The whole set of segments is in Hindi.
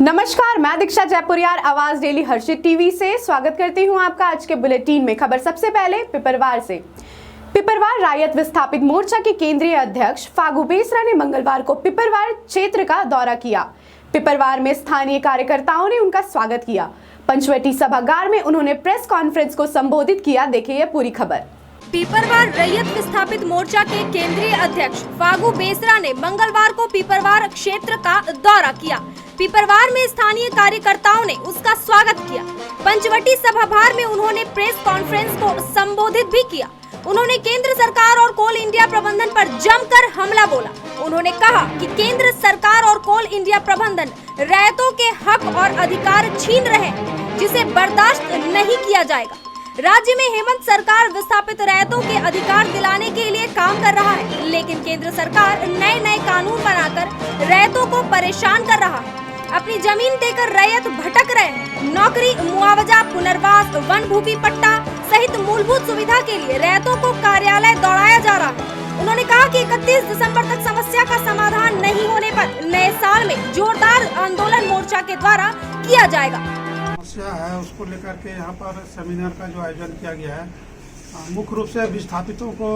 नमस्कार, मैं दीक्षा जयपुरियार आवाज डेली हर्षित टीवी से स्वागत करती हूं आपका आज के बुलेटिन में। खबर सबसे पहले पिपरवार से। पिपरवार रायत विस्थापित मोर्चा के केंद्रीय अध्यक्ष फागू बेसरा ने मंगलवार को पिपरवार क्षेत्र का दौरा किया। पिपरवार में स्थानीय कार्यकर्ताओं ने उनका स्वागत किया। पंचवटी सभागार में उन्होंने प्रेस कॉन्फ्रेंस को संबोधित किया। देखिए यह पूरी खबर। पिपरवार रैयत विस्थापित मोर्चा के केंद्रीय अध्यक्ष फागू बेसरा ने मंगलवार को पिपरवार क्षेत्र का दौरा किया। पिपरवार में स्थानीय कार्यकर्ताओं ने उसका स्वागत किया। पंचवटी सभागार में उन्होंने प्रेस कॉन्फ्रेंस को संबोधित भी किया। उन्होंने केंद्र सरकार और कोल इंडिया प्रबंधन पर जमकर हमला बोला। उन्होंने कहा कि केंद्र सरकार और कोल इंडिया प्रबंधन रैयतों के हक और अधिकार छीन रहे हैं, जिसे बर्दाश्त नहीं किया जाएगा। राज्य में हेमंत सरकार विस्थापित रैयतों के अधिकार दिलाने के लिए काम कर रहा है, लेकिन केंद्र सरकार नए नए कानून बनाकर रैयतों को परेशान कर रहा है। अपनी जमीन देकर रैयत भटक रहे हैं। नौकरी, मुआवजा, पुनर्वास, वन भूमि पट्टा सहित मूलभूत सुविधा के लिए रैयतों को कार्यालय दौड़ाया जा रहा है। उन्होंने कहा कि 31 दिसंबर तक समस्या का समाधान नहीं होने पर नए साल में जोरदार आंदोलन मोर्चा के द्वारा किया जाएगा। समस्या है उसको लेकर के यहाँ पर सेमिनार का जो आयोजन किया गया है, मुख्य रूप से विस्थापितों को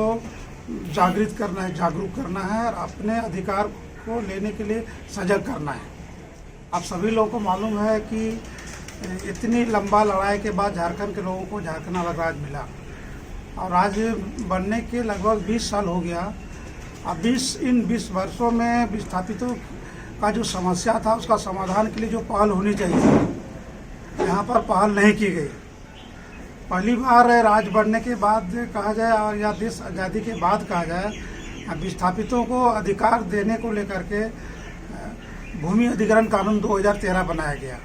जागृत करना है, जागरूक करना है और अपने अधिकार को लेने के लिए सजग करना है। आप सभी लोगों को मालूम है कि इतनी लंबा लड़ाई के बाद झारखंड के लोगों को झारखंड अलग राज्य मिला और राज्य बनने के लगभग 20 साल हो गया। अब 20 वर्षों में विस्थापितों का जो समस्या था उसका समाधान के लिए जो पहल होनी चाहिए, यहाँ पर पहल नहीं की गई। पहली बार राज्य बनने के बाद कहा जाए और या देश आज़ादी के बाद कहा जाए, विस्थापितों को अधिकार देने को लेकर के भूमि अधिग्रहण कानून 2013 बनाया गया,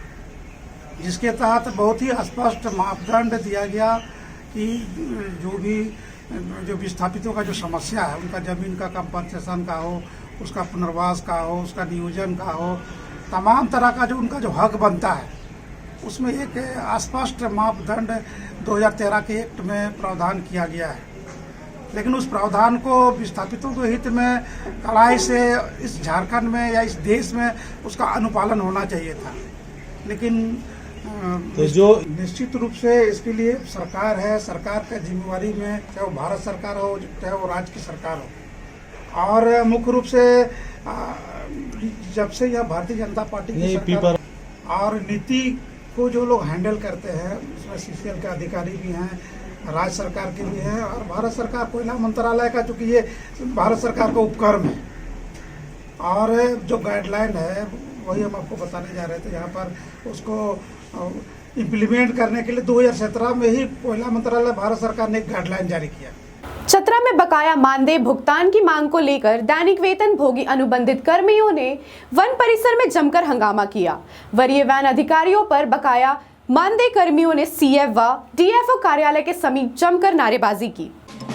जिसके तहत बहुत ही स्पष्ट मापदंड दिया गया कि जो विस्थापितों का जो समस्या है, उनका जमीन का कंपनसेशन का हो, उसका पुनर्वास का हो, उसका नियोजन का हो, तमाम तरह का जो उनका जो हक बनता है, उसमें एक स्पष्ट मापदंड 2013 के एक्ट में प्रावधान किया गया है। लेकिन उस प्रावधान को विस्थापितों के हित में कड़ाई से इस झारखंड में या इस देश में उसका अनुपालन होना चाहिए था। लेकिन तो जो निश्चित रूप से इसके लिए सरकार है, सरकार का जिम्मेवारी में, चाहे वो भारत सरकार हो चाहे वो राज्य की सरकार हो, और मुख्य रूप से जब से यह भारतीय जनता पार्टी की सरकार और नीति को जो लोग हैंडल करते हैं, उसमें सीसीएल के अधिकारी भी हैं, राज्य सरकार के भी हैं और भारत सरकार कोयला मंत्रालय का, चूँकि ये भारत सरकार का उपक्रम है और जो गाइडलाइन है वही हम आपको बताने जा रहे थे। यहाँ पर उसको इम्प्लीमेंट करने के लिए 2017 में ही कोयला मंत्रालय भारत सरकार ने एक गाइडलाइन जारी किया। चतरा में बकाया मानदेय भुगतान की मांग को लेकर दैनिक वेतन भोगी अनुबंधित कर्मियों ने वन परिसर में जमकर हंगामा किया। वरीय वैन अधिकारियों पर बकाया मानदेय कर्मियों ने सीएफ व डीएफओ कार्यालय के समीप जमकर नारेबाजी की।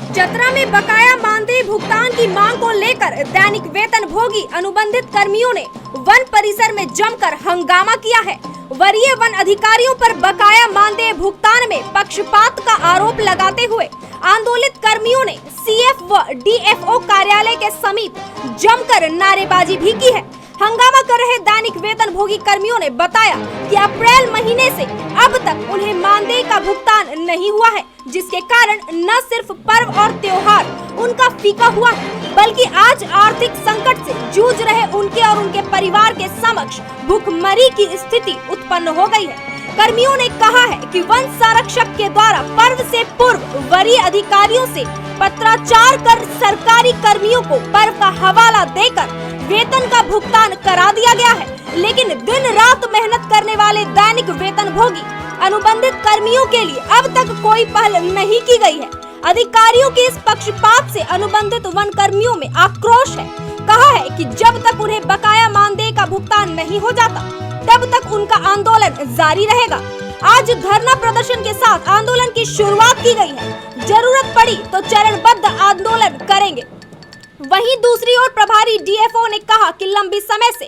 चतरा में बकाया मानदेय भुगतान की मांग को लेकर दैनिक वेतन भोगी अनुबंधित कर्मियों ने वन परिसर में जमकर हंगामा किया है। वरीय वन अधिकारियों पर बकाया मानदेय भुगतान में पक्षपात का आरोप लगाते हुए आंदोलित कर्मियों ने सीएफ व डीएफओ कार्यालय के समीप जमकर नारेबाजी भी की है। हंगामा कर रहे दैनिक वेतन भोगी कर्मियों ने बताया कि अप्रैल महीने से अब तक उन्हें मानदेय का भुगतान नहीं हुआ है, जिसके कारण न सिर्फ पर्व और त्योहार उनका फीका हुआ है, बल्कि आज आर्थिक संकट से जूझ रहे उनके और उनके परिवार के समक्ष भूखमरी की स्थिति उत्पन्न हो गई है। कर्मियों ने कहा है कि वन संरक्षक के द्वारा पर्व से पूर्व वरीय अधिकारियों से पत्राचार कर सरकारी कर्मियों को पर्व का हवाला देकर वेतन का भुगतान करा दिया गया है, लेकिन दिन रात मेहनत करने वाले दैनिक वेतन भोगी अनुबंधित कर्मियों के लिए अब तक कोई पहल नहीं की गई है। अधिकारियों के इस पक्षपात से अनुबंधित वन कर्मियों में आक्रोश है। कहा है कि जब तक उन्हें बकाया मानदेय का भुगतान नहीं हो जाता, तब तक उनका आंदोलन जारी रहेगा। आज धरना प्रदर्शन के साथ आंदोलन की शुरुआत की गई है। जरूरत पड़ी तो चरणबद्ध आंदोलन करेंगे। वहीं दूसरी ओर प्रभारी डीएफओ ने कहा कि लंबी समय से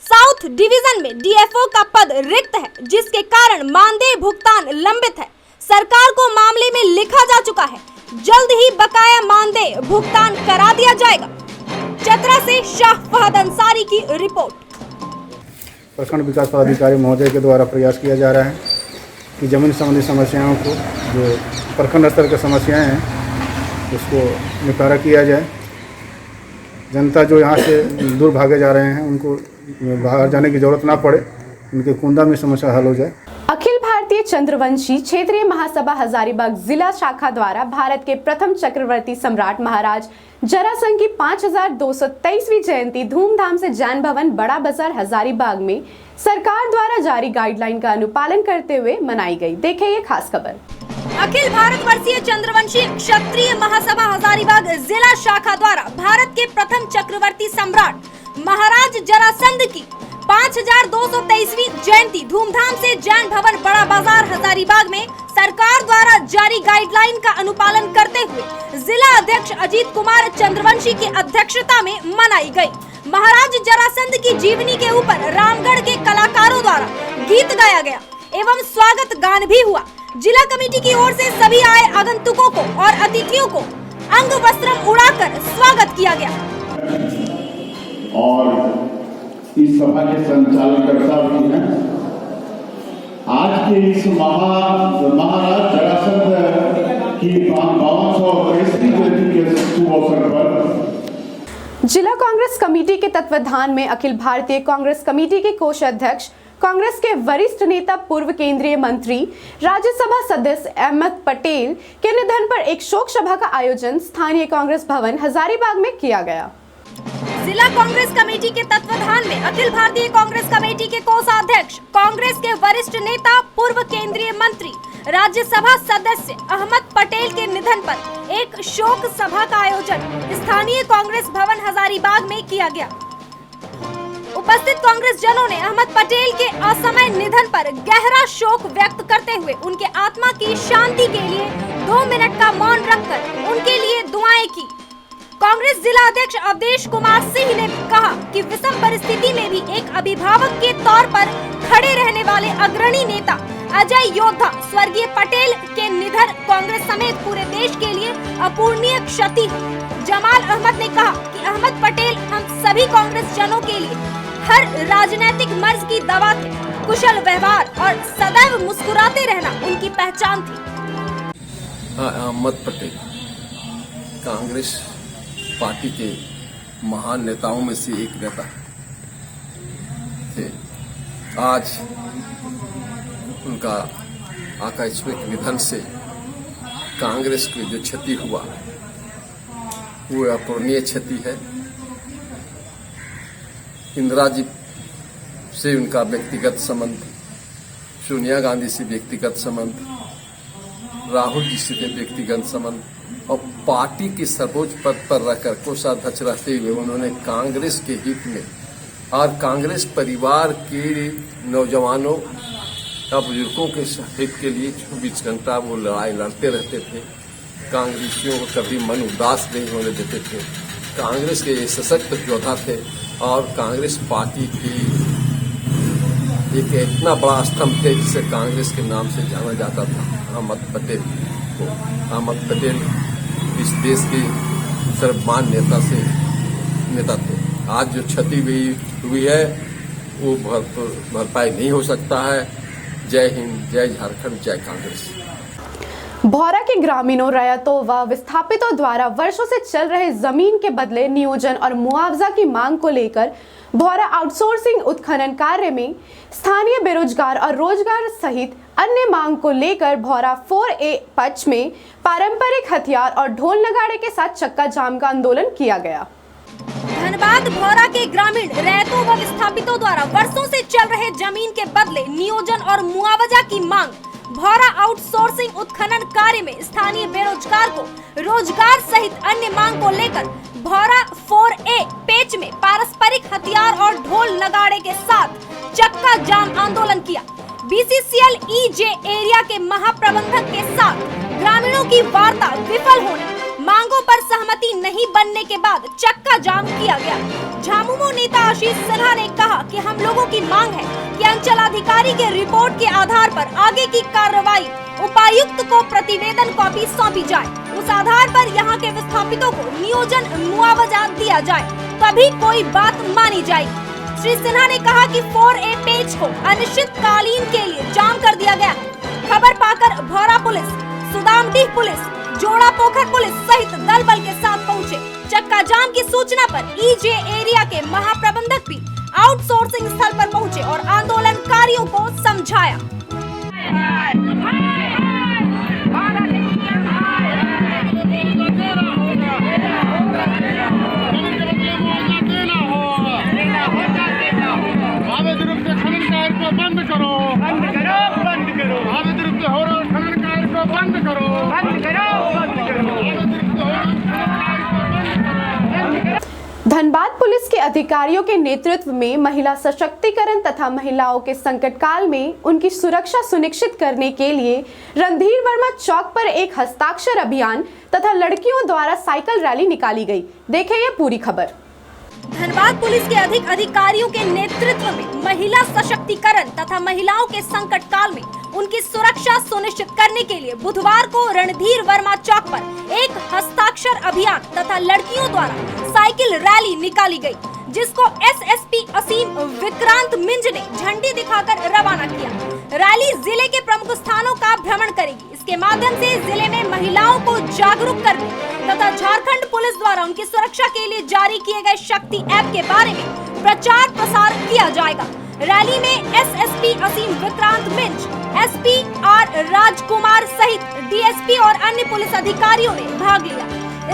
साउथ डिवीजन में डीएफओ का पद रिक्त है, जिसके कारण मानदेय भुगतान लंबित है। सरकार को मामले में लिखा जा चुका है, जल्द ही बकाया मानदेय भुगतान करा दिया जाएगा। चतरा से शाह फहद अंसारी की रिपोर्ट। प्रखंड विकास पदाधिकारी महोदय के द्वारा प्रयास किया जा रहा है कि जमीन संबंधी समस्याओं को, जो प्रखंड स्तर की समस्याएं हैं, उसको निपटारा किया जाए। जनता जो यहाँ से दूर भागे जा रहे हैं उनको बाहर जाने की ज़रूरत ना पड़े, उनके कुंदा में समस्या हल हो जाए। अखिल भारतीय चंद्रवंशी क्षेत्रीय महासभा हजारीबाग जिला शाखा द्वारा भारत के प्रथम चक्रवर्ती सम्राट महाराज जरासंध की 5223वीं जयंती धूमधाम से जैन भवन बड़ा बाजार हजारीबाग में सरकार द्वारा जारी गाइडलाइन का अनुपालन करते हुए मनाई गई। देखें ये खास खबर। अखिल भारतवर्षीय चंद्रवंशी क्षत्रिय महासभा हजारीबाग जिला शाखा द्वारा भारत के प्रथम चक्रवर्ती सम्राट महाराज जरासंध की 5223वीं जयंती धूमधाम से जैन भवन बड़ा बाजार हजारीबाग में सरकार द्वारा जारी गाइडलाइन का अनुपालन करते हुए जिला अध्यक्ष अजीत कुमार चंद्रवंशी की अध्यक्षता में मनाई गई। महाराज जरासंध की जीवनी के ऊपर रामगढ़ के कलाकारों द्वारा गीत गाया गया एवं स्वागत गान भी हुआ। जिला कमेटी की ओर से सभी आए आगंतुकों को और अतिथियों को अंग वस्त्रम उड़ाकर स्वागत किया गया। और इस सभा के संचालनकर्ता भी हैं। आज के इस महाराज जरासंध की 5223वीं जयंती के शुभ अवसर पर जिला कांग्रेस कमेटी के तत्वाधान में अखिल भारतीय कांग्रेस कमेटी के कोषाध्यक्ष, कांग्रेस के वरिष्ठ नेता, पूर्व केंद्रीय मंत्री, राज्यसभा सदस्य अहमद पटेल के निधन पर एक शोक सभा का आयोजन स्थानीय कांग्रेस भवन हजारीबाग में किया गया। जिला कांग्रेस कमेटी के तत्वाधान में अखिल भारतीय कांग्रेस कमेटी के कोषाध्यक्ष, कांग्रेस के वरिष्ठ नेता, पूर्व केंद्रीय मंत्री, राज्यसभा सदस्य अहमद पटेल के निधन पर एक शोक सभा का आयोजन स्थानीय कांग्रेस भवन हजारीबाग में किया गया। उपस्थित कांग्रेस जनों ने अहमद पटेल के असमय निधन पर गहरा शोक व्यक्त करते हुए उनके आत्मा की शांति के लिए 2 मिनट का मौन रखकर उनके लिए दुआएं की। कांग्रेस जिला अध्यक्ष अवधेश कुमार सिंह ने कहा कि विषम परिस्थिति में भी एक अभिभावक के तौर पर खड़े रहने वाले अग्रणी नेता अजय योद्धा स्वर्गीय पटेल के निधन कांग्रेस समेत पूरे देश के लिए अपूरणीय क्षति है। जमाल अहमद ने कहा कि अहमद पटेल हम सभी कांग्रेस जनों के लिए हर राजनीतिक मर्ज की दवा थे। कुशल व्यवहार और सदैव मुस्कुराते रहना उनकी पहचान थी। अहमद पटेल कांग्रेस पार्टी के महान नेताओं में से एक नेता थे। आज उनका आकस्मिक निधन से कांग्रेस की जो क्षति हुआ वो अपूरणीय क्षति है। इंदिरा जी से उनका व्यक्तिगत संबंध, सोनिया गांधी से व्यक्तिगत संबंध, राहुल जी से व्यक्तिगत संबंध और पार्टी के सर्वोच्च पद पर रहकर कोषाध्यक्ष रहते हुए उन्होंने कांग्रेस के हित में और कांग्रेस परिवार के नौजवानों या बुजुर्गों के हित के लिए 24 घंटा वो लड़ाई लड़ते रहते थे। कांग्रेसियों को कभी मन उदास नहीं होने देते थे। कांग्रेस के सशक्त योद्धा थे और कांग्रेस पार्टी की एक इतना बड़ा स्तंभ थे जिसे कांग्रेस के नाम से जाना जाता था। अहमद पटेल को, अहमद पटेल इस देश के सर्वमान्य नेता थे। आज जो क्षति हुई है वो भरपाई नहीं हो सकता है। जय हिंद, जय झारखंड, जय कांग्रेस। भौरा के ग्रामीणों, रैयतों व विस्थापितों द्वारा वर्षों से चल रहे जमीन के बदले नियोजन और मुआवजा की मांग को लेकर भौरा आउटसोर्सिंग उत्खनन कार्य में स्थानीय बेरोजगार और रोजगार सहित अन्य मांग को लेकर भौरा 4A पच में पारंपरिक हथियार और ढोल नगाड़े के साथ चक्का जाम का आंदोलन किया गया। धनबाद भौरा के ग्रामीण, रैयतों व विस्थापितों द्वारा वर्षों से चल रहे जमीन के बदले नियोजन और मुआवजा की मांग भौरा आउटसोर्सिंग उत्खनन कार्य में स्थानीय बेरोजगार को रोजगार सहित अन्य मांग को लेकर भौरा 4A पेच में पारंपरिक हथियार और ढोल नगाड़े के साथ चक्का जाम आंदोलन किया। BCCL EJ एरिया के महाप्रबंधक के साथ ग्रामीणों की वार्ता विफल होने, मांगों पर सहमति नहीं बनने के बाद चक्का जाम किया गया। झामुमो नेता आशीष सिन्हा ने कहा कि हम लोगों की मांग है कि अंचलाधिकारी के रिपोर्ट के आधार पर आगे की कार्रवाई उपायुक्त को प्रतिवेदन कॉपी सौंपी जाए। उस आधार पर यहाँ के विस्थापितों को नियोजन मुआवजा दिया जाए, तभी कोई बात मानी जाएगी। श्री सिन्हा ने कहा कि 4A पेज को अनिश्चितकालीन के लिए जाम कर दिया गया। खबर पाकर भौरा पुलिस, सुदामडीह पुलिस, जोड़ा पोखर पुलिस सहित दल बल के साथ पहुंचे। चक्का जाम की सूचना पर ईजे एरिया के महाप्रबंधक भी आउटसोर्सिंग स्थल पर पहुंचे और आंदोलनकारियों को समझाया। बंद करो, बंद करो, बंद करो, अवैध रूप से हो रहा खनन कार्य को बंद करो, बंद करो, बंद करो। धनबाद पुलिस के अधिकारियों के नेतृत्व में महिला सशक्तिकरण तथा महिलाओं के संकट काल में उनकी सुरक्षा सुनिश्चित करने के लिए रणधीर वर्मा चौक पर एक हस्ताक्षर अभियान तथा लड़कियों द्वारा साइकिल रैली निकाली गई। देखें ये पूरी खबर। धनबाद पुलिस के अधिक अधिकारियों के नेतृत्व में महिला सशक्तिकरण तथा महिलाओं के संकट काल में उनकी सुरक्षा सुनिश्चित करने के लिए बुधवार को रणधीर वर्मा चौक पर एक हस्ताक्षर अभियान तथा लड़कियों द्वारा साइकिल रैली निकाली गई, जिसको एसएसपी असीम विक्रांत मिंज ने झंडी दिखाकर रवाना किया। रैली जिले के प्रमुख स्थानों का भ्रमण करेगी। इसके माध्यम से जिले में महिलाओं को जागरूक करने तथा झारखंड पुलिस द्वारा उनकी सुरक्षा के लिए जारी किए गए शक्ति ऐप के बारे में प्रचार प्रसार किया जाएगा। रैली में एसएसपी असीम विक्रांत मिंज, एसपी आर राजकुमार सहित डीएसपी और अन्य पुलिस अधिकारियों ने भाग लिया।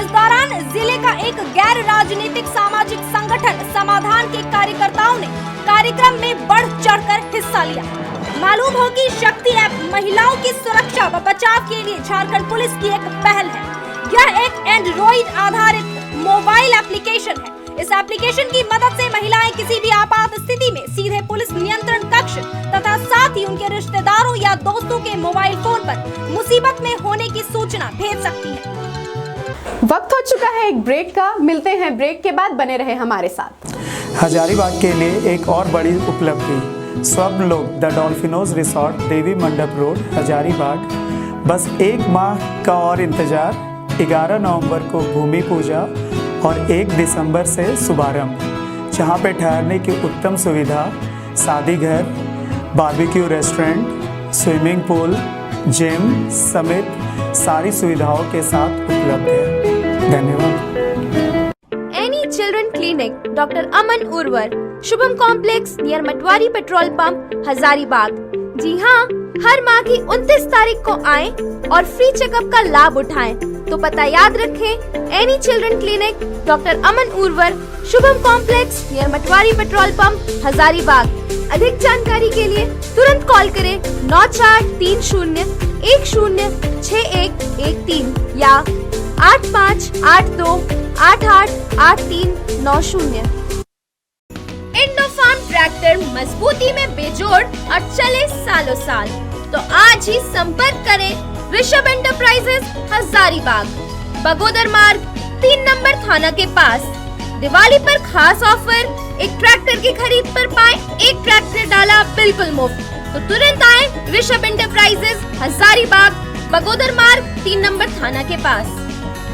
इस दौरान जिले का एक गैर राजनीतिक सामाजिक संगठन समाधान के कार्यकर्ताओं ने कार्यक्रम में बढ़ चढ़कर हिस्सा लिया। मालूम हो कि शक्ति ऐप महिलाओं की सुरक्षा व बचाव के लिए झारखंड पुलिस की एक पहल है। यह एक एंड्रॉइड आधारित मोबाइल एप्लीकेशन है। इस एप्लीकेशन की मदद से महिलाएं किसी भी आपात स्थिति में सीधे पुलिस नियंत्रण कक्ष तथा साथ ही उनके रिश्तेदारों या दोस्तों के मोबाइल फोन पर मुसीबत में होने की सूचना भेज सकती है। वक्त हो चुका है एक ब्रेक का। मिलते हैं ब्रेक के बाद, बने रहे हमारे साथ। हजारीबाग के लिए एक और बड़ी उपलब्धि, स्वप्नलोक द डॉल्फिनोज रिसोर्ट, देवी मंडप रोड, हजारीबाग। बस एक माह का और इंतजार। 11 नवंबर को भूमि पूजा और 1 दिसंबर से शुभारंभ, जहां पे ठहरने की उत्तम सुविधा, शादी घर, barbecue restaurant, swimming pool, gym समेत सारी सुविधाओं के साथ उपलब्ध है। धन्यवाद। Annie children clinic doctor Aman Urvar, Shubham complex near Matwari petrol pump, Hazaribagh. जी हाँ, हर माह की 29 तारीख को आएं और फ्री चेकअप का लाभ उठाएं। तो पता याद रखें, Annie children clinic doctor Aman Urvar, Shubham complex near Matwari petrol pump, Hazaribagh. अधिक जानकारी के लिए तुरंत कॉल करें 9430106113 या 8582888390। इंडोफार्म ट्रैक्टर मजबूती में बेजोड़ और चले सालों साल। तो आज ही संपर्क करें ऋषभ एंटरप्राइजेस, हजारीबाग, बगोदर मार्ग, 3 नंबर थाना के पास। दिवाली पर खास ऑफर, एक ट्रैक्टर की खरीद पर पाएं 1 ट्रैक्टर डाला बिल्कुल मुफ्त। तो तुरंत आए ऋषभ एंटरप्राइजेस, हजारीबाग, बगोदर मार्ग, 3 नंबर थाना के पास।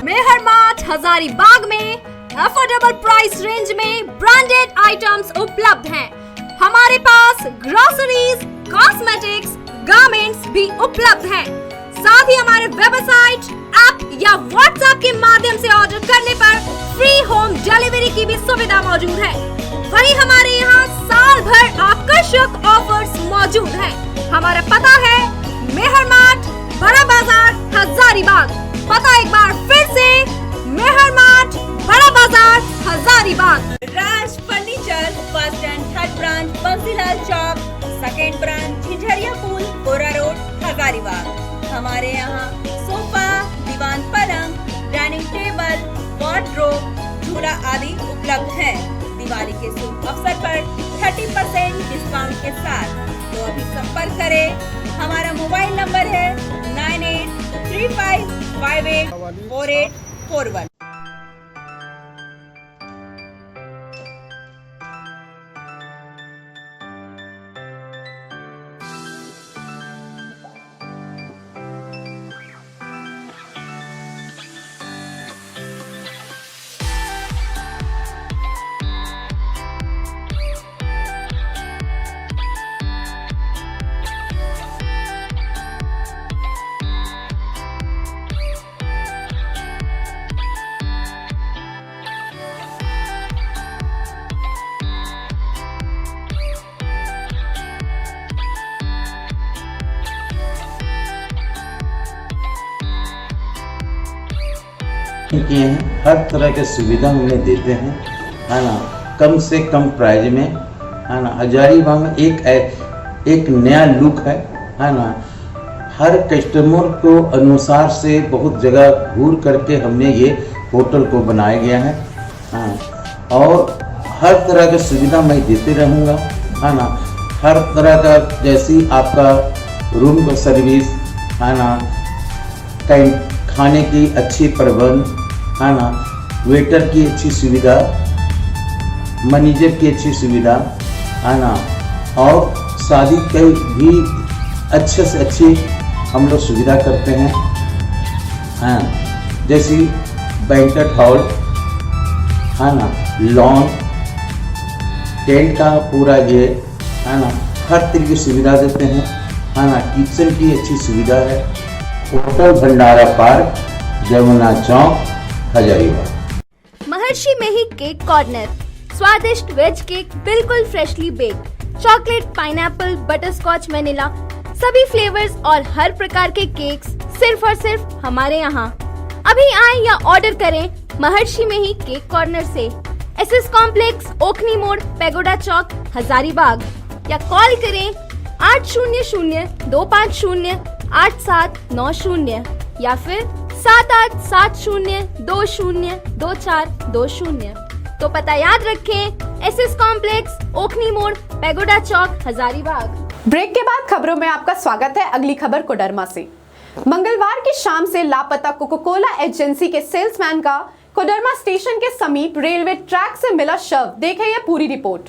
मेहर मार्ट हजारीबाग में अफोर्डेबल प्राइस रेंज में ब्रांडेड आइटम्स उपलब्ध हैं। हमारे पास ग्रोसरीज, कॉस्मेटिक्स, गारमेंट्स भी उपलब्ध हैं। साथ ही हमारे वेबसाइट, ऐप या व्हाट्सएप के माध्यम से ऑर्डर करने पर फ्री होम डिलीवरी की भी सुविधा मौजूद है। वहीं हमारे यहाँ साल भर आकर्षक ऑफर्स मौजूद हैं। हमारा पता है मेहर मार्ट, बड़ा बाजार, हजारीबाग। पता एक बार फिर से, मेहर mart, Bada Bazaar, Hazaribagh. Raj furniture, first and third branch Bansilal Chowk, second branch Jhijhariya Pul, Gora road, Hazaribagh. हमारे यहाँ सोफा, दीवान पलंग, डाइनिंग टेबल, वार्डरोब, झूला आदि उपलब्ध है। दिवाली के शुभ अवसर पर 30% डिस्काउंट के साथ। तो अभी संपर्क करें। हमारा मोबाइल नंबर है 9835584841। किए हैं, हर तरह की सुविधा उन्हें देते हैं, है ना, कम से कम प्राइस में, है ना। हजारीबाग में एक नया लुक है ना। हर कस्टमर को अनुसार से बहुत जगह घूर करके हमने ये होटल को बनाया गया है, हाँ। और हर तरह की सुविधा मैं देते रहूँगा, है ना। हर तरह का जैसी आपका रूम का सर्विस, है ना, खाने की अच्छी प्रबंध, है ना, वेटर की अच्छी सुविधा, मैनेजर की अच्छी सुविधा, है ना। और शादी की भी अच्छे से अच्छी हम लोग सुविधा करते हैं, हाँ। जैसे बैंक्वेट हॉल, है ना, लॉन, टेंट का पूरा ये, है ना, हर तरह की सुविधा देते हैं, है ना। किचन की अच्छी सुविधा है। होटल भंडारा पार्क, जमुना चौक, हजारीबाग। महर्षि में ही केक कॉर्नर, स्वादिष्ट वेज केक बिल्कुल freshly baked, chocolate, pineapple, butterscotch, vanilla, सभी फ्लेवर्स और हर प्रकार के केक्स सिर्फ और सिर्फ हमारे यहाँ। अभी आए या ऑर्डर करें महर्षि में ही केक कॉर्नर से। एसएस कॉम्प्लेक्स, ओखनी मोड़, पैगोडा चौक, हजारीबाग, या कॉल करें 800-250-8790 या फिर 7870202420। तो पता याद रखें, एसएस कॉम्प्लेक्स, ओखनी मोड़, पैगोडा चौक, हजारीबाग। ब्रेक के बाद खबरों में आपका स्वागत है। अगली खबर कोडरमा से। मंगलवार की शाम से लापता कोका कोला एजेंसी के सेल्समैन का कोडरमा स्टेशन के समीप रेलवे ट्रैक से मिला शव। देखें ये पूरी रिपोर्ट।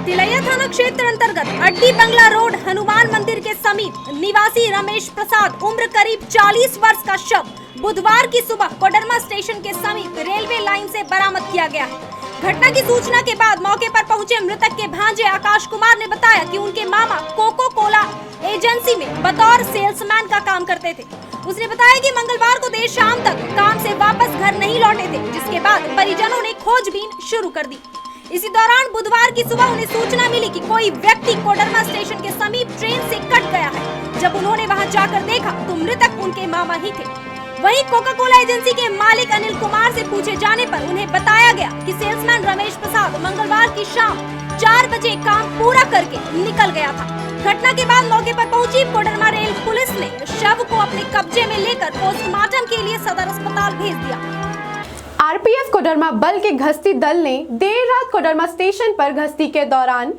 तिलैया थाना क्षेत्र अंतर्गत अड्डी बंगला रोड हनुमान मंदिर के समीप निवासी रमेश प्रसाद उम्र करीब 40 वर्ष का शव बुधवार की सुबह कोडरमा स्टेशन के समीप रेलवे लाइन से बरामद किया गया है। घटना की सूचना के बाद मौके पर पहुंचे मृतक के भांजे आकाश कुमार ने बताया कि उनके मामा कोको कोला एजेंसी में बतौर सेल्समैन का काम करते थे। उसने बताया कि मंगलवार को देर शाम तक काम से वापस घर नहीं लौटे थे, जिसके बाद परिजनों ने खोजबीन शुरू कर दी। इसी दौरान बुधवार की सुबह उन्हें सूचना मिली कि कोई व्यक्ति कोडरमा स्टेशन के समीप ट्रेन से कट गया है। जब उन्होंने वहां जाकर देखा तो मृतक उनके मामा ही थे। वहीं कोका कोला एजेंसी के मालिक अनिल कुमार से पूछे जाने पर उन्हें बताया गया कि सेल्समैन रमेश प्रसाद मंगलवार की शाम 4 बजे काम पूरा करके निकल गया था। घटना के बाद मौके पर पहुंची कोडरमा रेल पुलिस ने शव को अपने कब्जे में लेकर पोस्टमार्टम के लिए सदर अस्पताल भेज दिया। आरपीएफ कोडरमा बल के गश्ती दल ने देर रात कोडरमा स्टेशन पर गश्ती के दौरान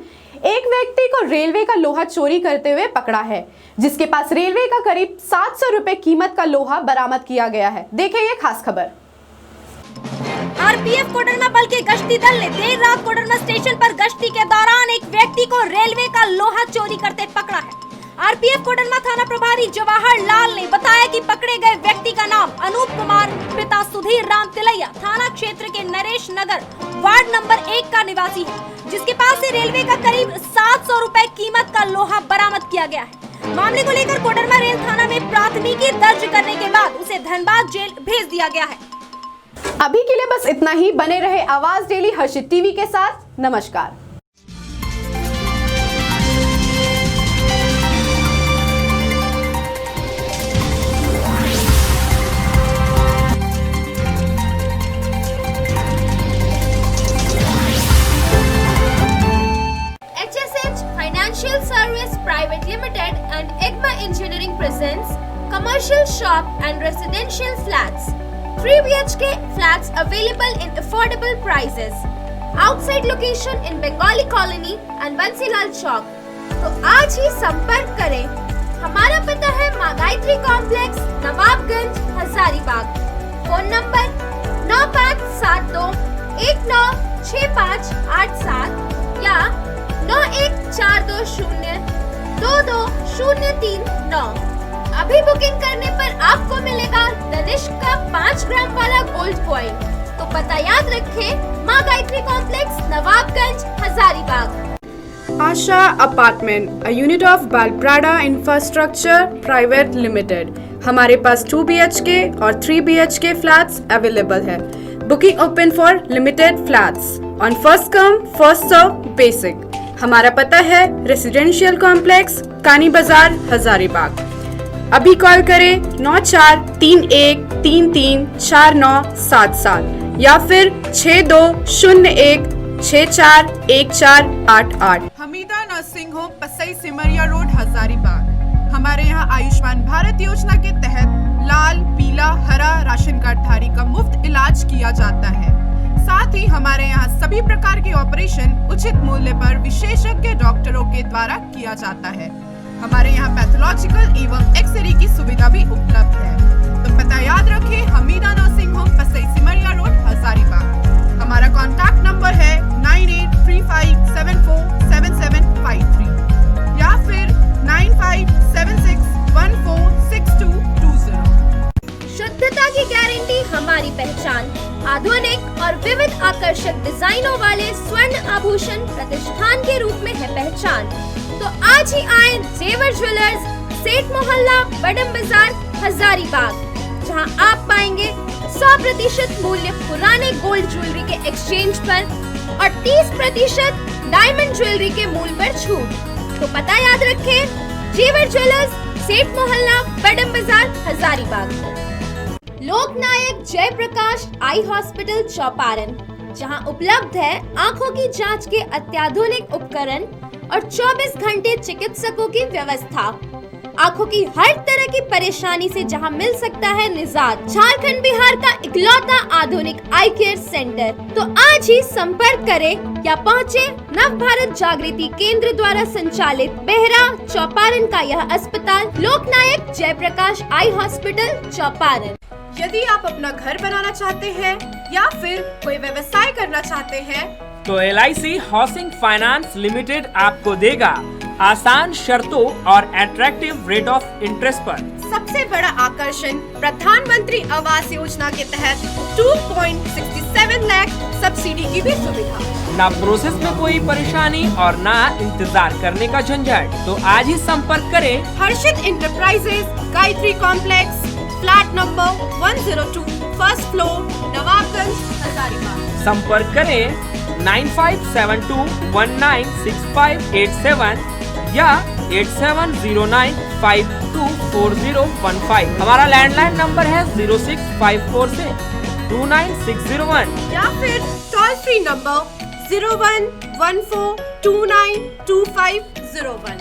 एक व्यक्ति को रेलवे का लोहा चोरी करते हुए पकड़ा है, जिसके पास रेलवे का करीब 700 रुपए कीमत का लोहा बरामद किया गया है। देखें ये खास खबर। आरपीएफ कोडरमा बल के गश्ती दल ने देर रात कोडरमा स्टेशन पर गश्ती के दौरान एक व्यक्ति को रेलवे का लोहा चोरी करते पकड़ा है। आरपीएफ कोडरमा थाना प्रभारी जवाहर लाल ने बताया कि पकड़े गए व्यक्ति का नाम अनूप कुमार, पिता सुधीर राम तिलैया, थाना क्षेत्र के नरेश नगर वार्ड नंबर 1 का निवासी है, जिसके पास से रेलवे का करीब 700 रुपए कीमत का लोहा बरामद किया गया है। मामले को लेकर कोडरमा रेल थाना में प्राथमिकी दर्ज करने के बाद उसे धनबाद जेल भेज दिया गया है। अभी के लिए बस इतना ही। बने रहे आवाज डेली हर्षित टीवी के साथ। नमस्कार। Financial Service Private Limited and IGMA Engineering presents commercial shop and residential flats. 3 BHK flats available in affordable prices. Outside location in Bengali Colony and Bansilal Chowk. तो आज ही संपर्क करें। हमारा पता है माँ Gayatri complex, Nawabganj, Hazaribagh. Phone number 9572 196587 या 9142022039। अभी बुकिंग करने पर आपको मिलेगा तनिष्क का 5 ग्राम वाला गोल्ड कॉइन। तो पता याद रखें, Maa Gayatri complex, Nawabganj, Hazaribagh. Asha apartment, a unit of Balprada infrastructure private limited. हमारे पास 2 BHK और 3 BHK फ्लैट्स अवेलेबल है। Booking open for limited flats on first come first serve basic. हमारा पता है रेसिडेंशियल कॉम्प्लेक्स, कानी बाजार, हजारीबाग। अभी कॉल करें 9431 6201334977 या फिर 6201641488। Hamida nursing home Pasai Simariya road Hazaribagh. हमारे यहाँ आयुष्मान भारत योजना के तहत लाल, पीला, हरा राशन कार्ड धारी का मुफ्त इलाज किया जाता है। साथ ही हमारे यहाँ सभी प्रकार के ऑपरेशन उचित मूल्य पर विशेषज्ञ डॉक्टरों के द्वारा किया जाता है। हमारे यहाँ पैथोलॉजिकल एवं एक्सरे की सुविधा भी उपलब्ध है। तो पता याद रखें, Hamida nursing home Pasai Simariya road Hazaribagh. हमारा कॉन्टैक्ट नंबर है 9835747753 या फिर 9576146220। शुद्धता की गारंटी हमारी पहचान। आधुनिक और विविध आकर्षक डिजाइनों वाले स्वर्ण आभूषण प्रतिष्ठान के रूप में है पहचान। तो आज ही आए जेवर ज्वेलर्स, सेठ मोहल्ला, बडम बाजार, हजारीबाग, जहां आप पाएंगे 100% मूल्य पुराने गोल्ड ज्वेलरी के एक्सचेंज पर और 30% डायमंड ज्वेलरी के मूल्य पर छूट। तो पता याद रखें, जेवर ज्वेलर्स, सेठ मोहल्ला, बडम बाजार, हजारीबाग। लोकनायक जयप्रकाश आई हॉस्पिटल चौपारण, जहां उपलब्ध है आंखों की जांच के अत्याधुनिक उपकरण और 24 घंटे चिकित्सकों की व्यवस्था। आंखों की हर तरह की परेशानी से जहां मिल सकता है निजात। झारखंड बिहार का इकलौता आधुनिक आई केयर सेंटर। तो आज ही संपर्क करें या पहुंचे नव भारत जागृति केंद्र द्वारा संचालित बेहरा चौपारण का यह अस्पताल, लोकनायक जयप्रकाश आई हॉस्पिटल चौपारण। यदि आप अपना घर बनाना चाहते हैं या फिर कोई व्यवसाय करना चाहते हैं तो LIC हाउसिंग फाइनेंस लिमिटेड आपको देगा आसान शर्तों और अट्रैक्टिव रेट ऑफ इंटरेस्ट पर। सबसे बड़ा आकर्षण प्रधानमंत्री आवास योजना के तहत 2.67 लाख सब्सिडी की भी सुविधा। ना प्रोसेस में कोई परेशानी और ना इंतजार करने का झंझट। तो आज ही संपर्क करें Harshit enterprises, Gayatri complex, flat number 102, first floor, Nawabganj, Hazaribagh. संपर्क करें 9572196587 या 8709524015। हमारा लैंडलाइन नंबर है 0654 से 29601 या फिर टोल फ्री नंबर 0114292501।